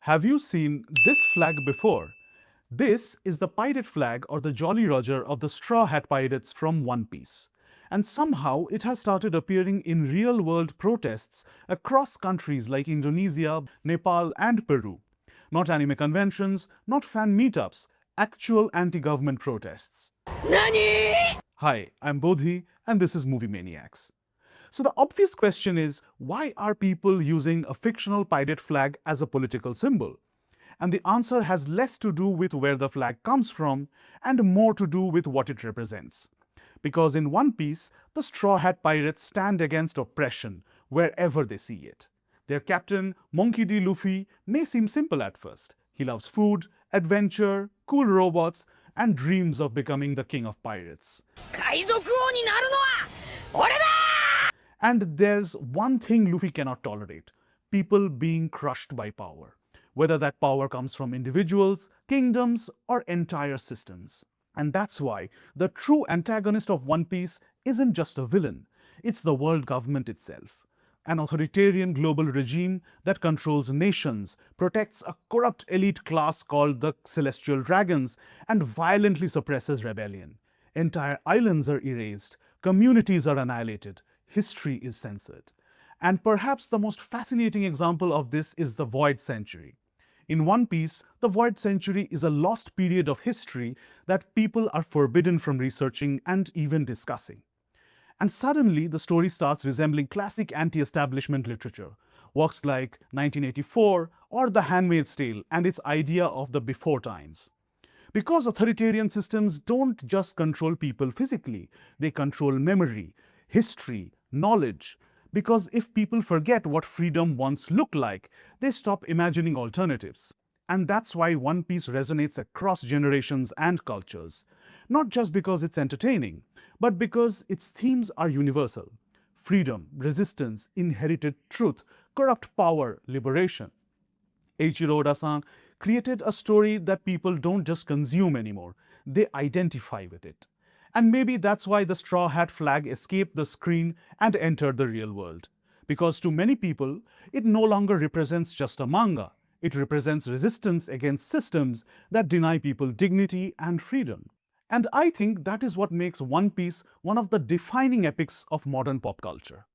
Have you seen this flag before? This is the pirate flag or the Jolly Roger of the Straw Hat Pirates from One Piece. And somehow it has started appearing in real world protests across countries like Indonesia, Nepal, and Peru. Not anime conventions, not fan meetups, actual anti government protests. Hi, I'm Bodhi, and this is Movie Maniacs. So, the obvious question is why are people using a fictional pirate flag as a political symbol? And the answer has less to do with where the flag comes from and more to do with what it represents. Because in One Piece, the Straw Hat Pirates stand against oppression wherever they see it. Their captain, Monkey D. Luffy, may seem simple at first. He loves food, adventure, cool robots, and dreams of becoming the king of pirates. 海賊王になるのは俺だ And there's one thing Luffy cannot tolerate: people being crushed by power. Whether that power comes from individuals, kingdoms, or entire systems. And that's why the true antagonist of One Piece isn't just a villain, it's the world government itself. An authoritarian global regime that controls nations, protects a corrupt elite class called the Celestial Dragons, and violently suppresses rebellion. Entire islands are erased, communities are annihilated, history is censored. And perhaps the most fascinating example of this is the Void Century. In One Piece, the Void Century is a lost period of history that people are forbidden from researching and even discussing. And suddenly, the story starts resembling classic anti-establishment literature. Works like 1984 or The Handmaid's Tale and its idea of the before times. Because authoritarian systems don't just control people physically, they control memory, history, knowledge. Because if people forget what freedom once looked like, they stop imagining alternatives. And that's why One Piece resonates across generations and cultures. Not just because it's entertaining, but because its themes are universal: freedom, resistance, inherited truth, corrupt power, liberation. Eiichiro Oda-san created a story that people don't just consume anymore, they identify with it. And maybe that's why the Straw Hat flag escaped the screen and entered the real world. Because to many people, it no longer represents just a manga. It represents resistance against systems that deny people dignity and freedom. And I think that is what makes One Piece one of the defining epics of modern pop culture.